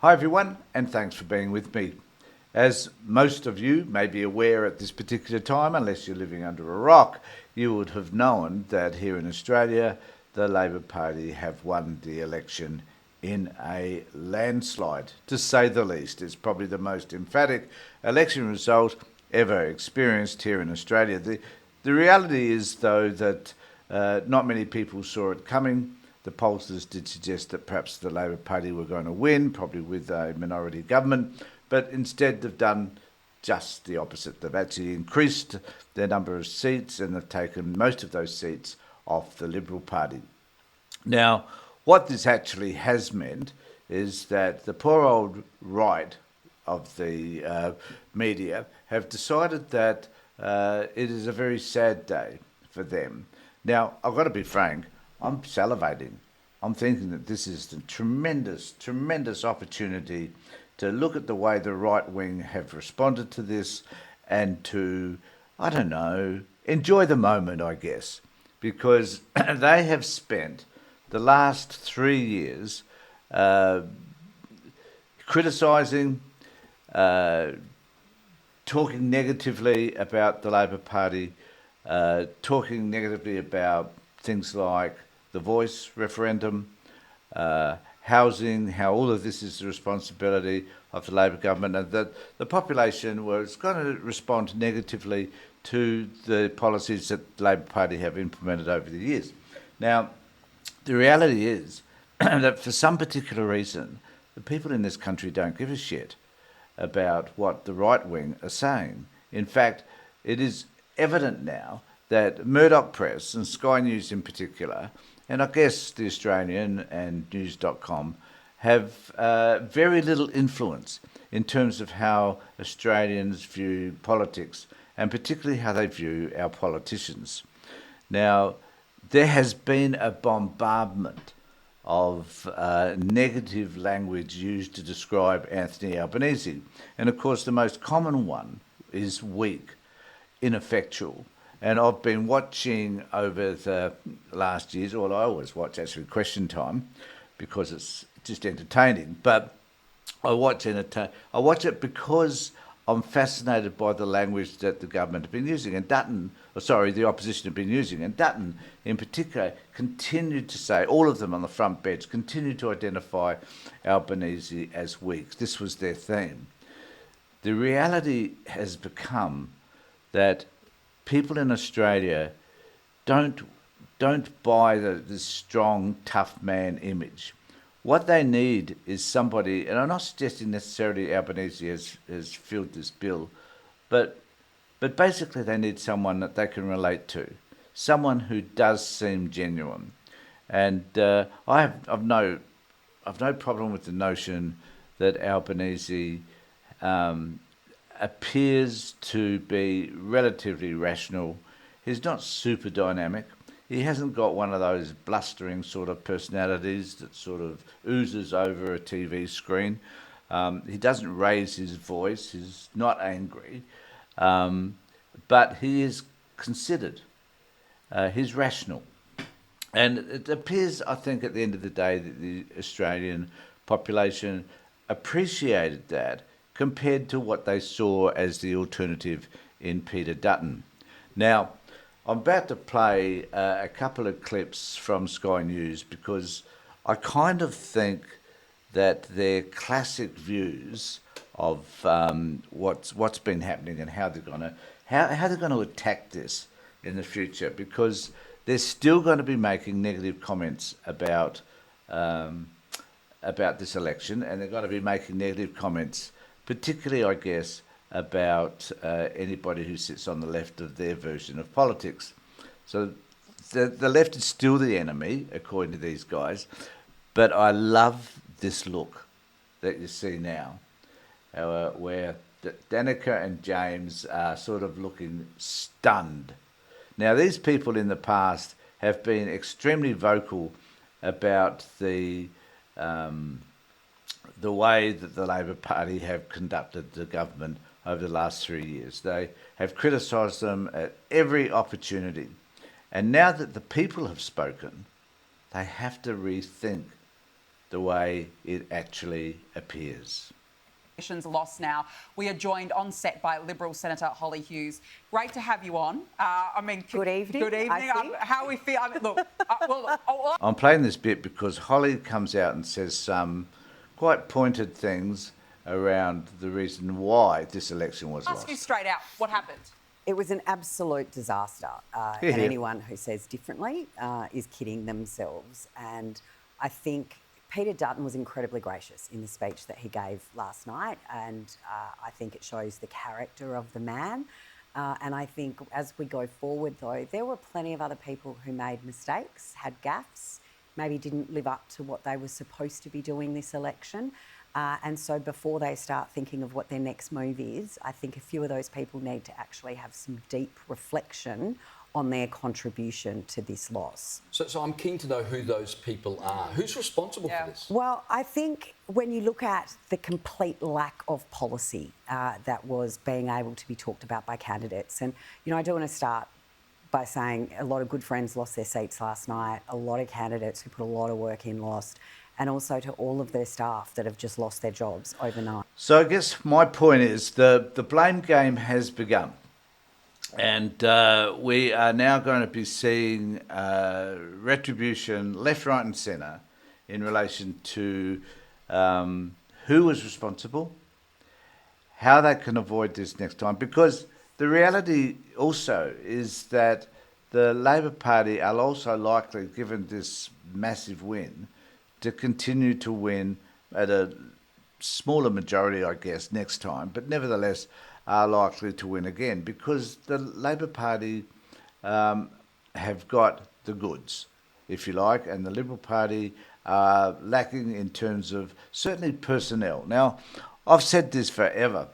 Hi everyone, and thanks for being with me. As most of you may be aware at this particular time, unless you're living under a rock, you would have known that here in Australia, the Labor Party have won the election in a landslide, to say the least. It's probably the most emphatic election result ever experienced here in Australia. The reality is, though, that not many people saw it coming. The pollsters did suggest that perhaps the Labor Party were going to win, probably with a minority government, but instead they've done just the opposite. They've actually increased their number of seats and they've taken most of those seats off the Liberal Party. Now, what this actually has meant is that the poor old right of the media have decided that it is a very sad day for them. Now, I've got to be frank, I'm salivating. I'm thinking that this is a tremendous, tremendous opportunity to look at the way the right wing have responded to this and to, I don't know, enjoy the moment, I guess, because they have spent the last 3 years criticising, talking negatively about the Labor Party, talking negatively about things like the Voice referendum, housing, how all of this is the responsibility of the Labor government, and that the population was going to respond negatively to the policies that the Labor Party have implemented over the years. Now, the reality is that for some particular reason, the people in this country don't give a shit about what the right wing are saying. In fact, it is evident now that Murdock Press and Sky News in particular, and I guess the Australian and news.com, have very little influence in terms of how Australians view politics and particularly how they view our politicians. Now, there has been a bombardment of negative language used to describe Anthony Albanese. And of course, the most common one is weak, ineffectual. And I've been watching over the last years, or I always watch actually Question Time because it's just entertaining. But I watch it because I'm fascinated by the language that the government have been using, and the opposition have been using. And Dutton, in particular, continued to say, all of them on the front bench, continued to identify Albanese as weak. This was their theme. The reality has become that people in Australia don't buy this strong, tough man image. What they need is somebody, and I'm not suggesting necessarily Albanese has filled this bill, but basically they need someone that they can relate to, someone who does seem genuine. And I've no problem with the notion that Albanese appears to be relatively rational. He's not super dynamic. He hasn't got one of those blustering sort of personalities that sort of oozes over a TV screen. He doesn't raise his voice. He's not angry. But he is considered. He's rational. And it appears, I think, at the end of the day, that the Australian population appreciated that compared to what they saw as the alternative in Peter Dutton. Now, I'm about to play a couple of clips from Sky News because I kind of think that their classic views of what's been happening and how they're going to attack this in the future, because they're still going to be making negative comments about this election, and they're going to be making negative comments, particularly, I guess, about anybody who sits on the left of their version of politics. So the left is still the enemy, according to these guys, but I love this look that you see now, where Danica and James are sort of looking stunned. Now, these people in the past have been extremely vocal about the way that the Labor Party have conducted the government over the last 3 years. They have criticised them at every opportunity. And now that the people have spoken, they have to rethink the way it actually appears. Lost now. We are joined on set by Liberal Senator Holly Hughes. Great to have you on. Good evening. Good evening. How we feel? I'm playing this bit because Holly comes out and says some quite pointed things around the reason why this election was lost. Ask you straight out, what happened? It was an absolute disaster, and anyone who says differently is kidding themselves. And I think Peter Dutton was incredibly gracious in the speech that he gave last night, and I think it shows the character of the man. And I think as we go forward, though, there were plenty of other people who made mistakes, had gaffes, maybe didn't live up to what they were supposed to be doing this election. And so before they start thinking of what their next move is, I think a few of those people need to actually have some deep reflection on their contribution to this loss. So I'm keen to know who those people are. Who's responsible for this? Well, I think when you look at the complete lack of policy that was being able to be talked about by candidates, and, you know, I do want to start by saying a lot of good friends lost their seats last night, a lot of candidates who put a lot of work in lost, and also to all of their staff that have just lost their jobs overnight. So I guess my point is the blame game has begun. And we are now going to be seeing retribution left, right and centre in relation to who was responsible, how they can avoid this next time. Because the reality also is that the Labor Party are also likely, given this massive win, to continue to win at a smaller majority, I guess, next time, but nevertheless are likely to win again because the Labor Party have got the goods, if you like, and the Liberal Party are lacking in terms of certainly personnel. Now, I've said this forever,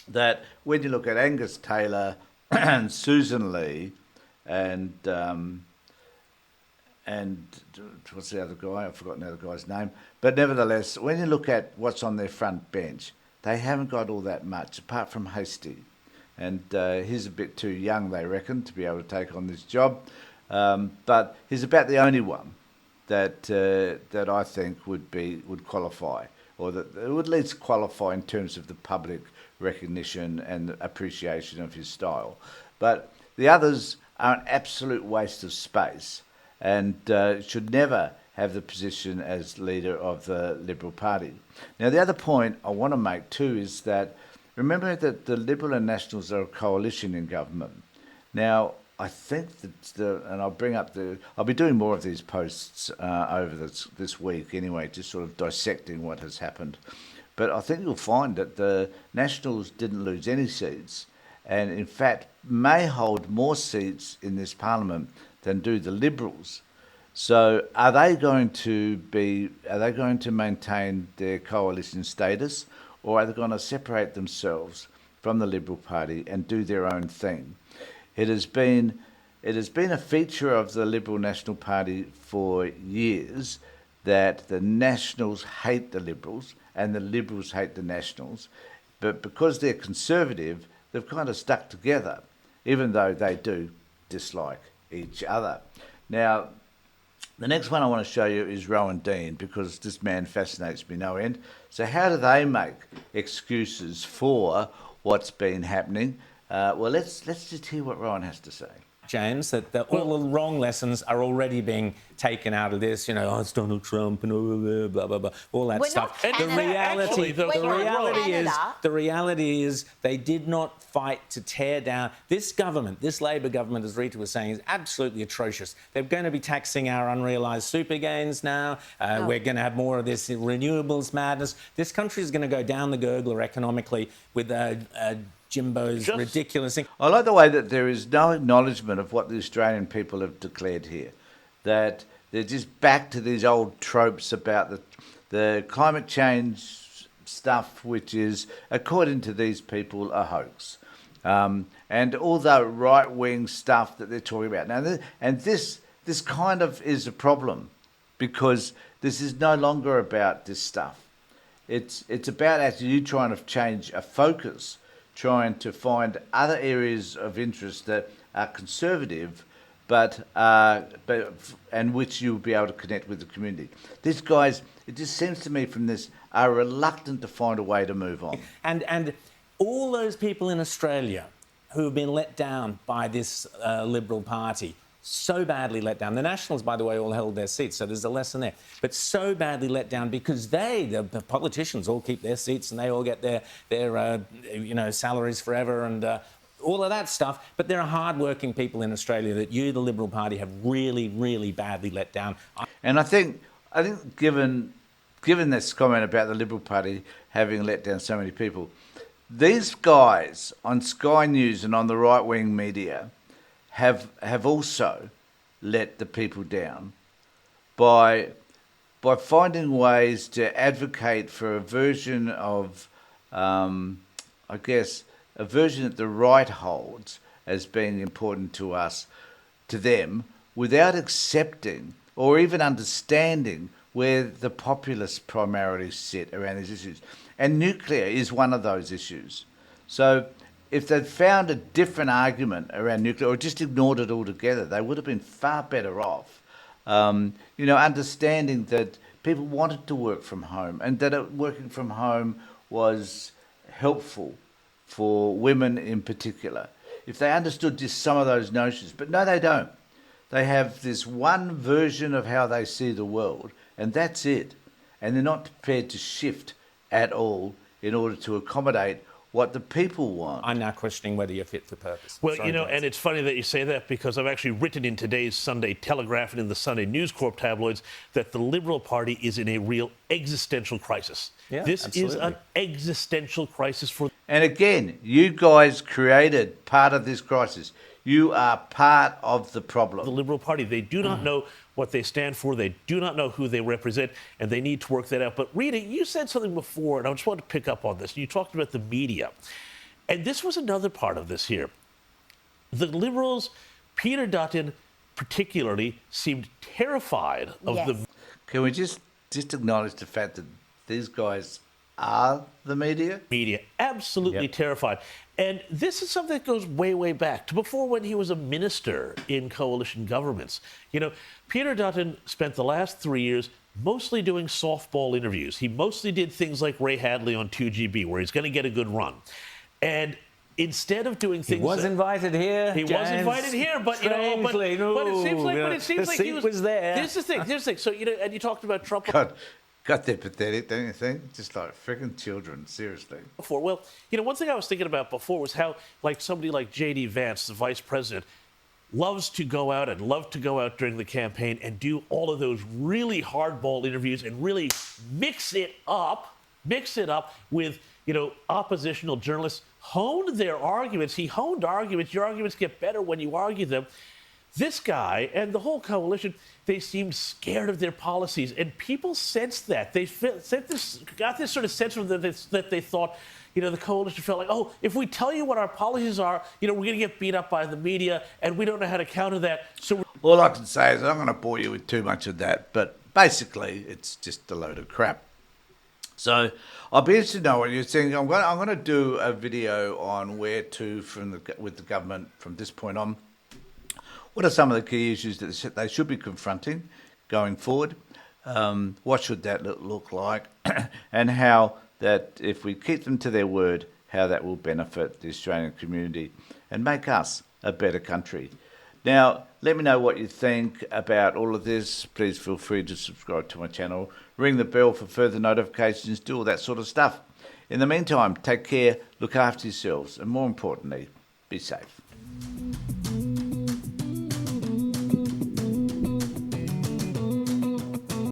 that when you look at Angus Taylor and Susan Lee and what's the other guy? I've forgotten the other guy's name. But nevertheless, when you look at what's on their front bench, they haven't got all that much, apart from Hastie. And he's a bit too young, they reckon, to be able to take on this job. But he's about the only one that I think would qualify, or that would at least qualify in terms of the public recognition and appreciation of his style. But the others are an absolute waste of space and should never have the position as leader of the Liberal Party. Now, the other point I want to make too is that remember that the Liberal and Nationals are a coalition in government. Now, I think that and I'll be doing more of these posts over this week anyway, just sort of dissecting what has happened. But I think you'll find that the Nationals didn't lose any seats, and in fact may hold more seats in this parliament than do the Liberals. So are they going to maintain their coalition status, or are they going to separate themselves from the Liberal Party and do their own thing? It has been a feature of the Liberal National Party for years that the Nationals hate the Liberals and the Liberals hate the Nationals, but because they're conservative, they've kind of stuck together, even though they do dislike each other. Now, the next one I want to show you is Rowan Dean, because this man fascinates me no end. So how do they make excuses for what's been happening? Well, let's just hear what Rowan has to say. James, that all the wrong lessons are already being taken out of this. You know, oh, it's Donald Trump and blah blah blah, all that stuff. The reality is they did not fight to tear down this government. This Labor government, as Rita was saying, is absolutely atrocious. They're going to be taxing our unrealised super gains now. We're going to have more of this renewables madness. This country is going to go down the gurgler economically with Jimbo's ridiculous thing. I like the way that there is no acknowledgement of what the Australian people have declared here, that they're just back to these old tropes about the climate change stuff, which is, according to these people, a hoax. And all the right-wing stuff that they're talking about. Now, and this kind of is a problem, because this is no longer about this stuff. It's about actually you trying to change a focus, trying to find other areas of interest that are conservative, and which you'll be able to connect with the community. These guys, it just seems to me from this, are reluctant to find a way to move on. And all those people in Australia who have been let down by this Liberal Party, so badly let down. The Nationals, by the way, all held their seats, so there's a lesson there. But so badly let down because the politicians, all keep their seats and they all get their salaries forever and all of that stuff. But there are hard-working people in Australia that the Liberal Party, have really, really badly let down. And I think given this comment about the Liberal Party having let down so many people, these guys on Sky News and on the right-wing media have also let the people down by finding ways to advocate for a version of, a version that the right holds as being important to us, to them, without accepting or even understanding where the populists primarily sit around these issues. And nuclear is one of those issues. So if they'd found a different argument around nuclear or just ignored it altogether, they would have been far better off, understanding that people wanted to work from home and that working from home was helpful for women in particular. If they understood just some of those notions, but no, they don't. They have this one version of how they see the world, and that's it. And they're not prepared to shift at all in order to accommodate what the people want. I'm now questioning whether you're fit for purpose. Well, Sorry, James. and it's funny that you say that because I've actually written in today's Sunday Telegraph and in the Sunday News Corp tabloids that the Liberal Party is in a real existential crisis. Yeah, this absolutely. is an existential crisis for... And again, you guys created part of this crisis. You are part of the problem. The Liberal Party, they do not know what they stand for, they do not know who they represent, and they need to work that out. But Rita, you said something before, and I just wanted to pick up on this. You talked about the media. And this was another part of this here. The Liberals, Peter Dutton particularly, seemed terrified of Yes. the... Can we just acknowledge the fact that these guys are the media? Media, absolutely Yep. terrified. And this is something that goes way, way back to before when he was a minister in coalition governments. Peter Dutton spent the last 3 years mostly doing softball interviews. He mostly did things like Ray Hadley on 2GB, where he's going to get a good run. And instead of doing things... He was invited here. He was invited here, but but it seems like he was there. Here's the thing. So and you talked about Trump. God, they're pathetic, don't you think? Just like freaking children, seriously. Before. Well, one thing I was thinking about before was how, somebody like J.D. Vance, the vice president, loves to go out during the campaign and do all of those really hardball interviews and really mix it up with, oppositional journalists, hone their arguments. He honed arguments. Your arguments get better when you argue them. This guy and the whole coalition, they seemed scared of their policies, and people sensed that. They got this sort of sense from them that they thought, the coalition felt like, oh, if we tell you what our policies are, we're going to get beat up by the media, and we don't know how to counter that. So All I can say is I'm going to bore you with too much of that, but basically it's just a load of crap. So I'll be interested to know what you're saying. I'm going to do a video on where to with the government from this point on. What are some of the key issues that they should be confronting going forward? What should that look like? And how that, if we keep them to their word, how that will benefit the Australian community and make us a better country. Now, let me know what you think about all of this. Please feel free to subscribe to my channel, ring the bell for further notifications, do all that sort of stuff. In the meantime, take care, look after yourselves, and more importantly, be safe.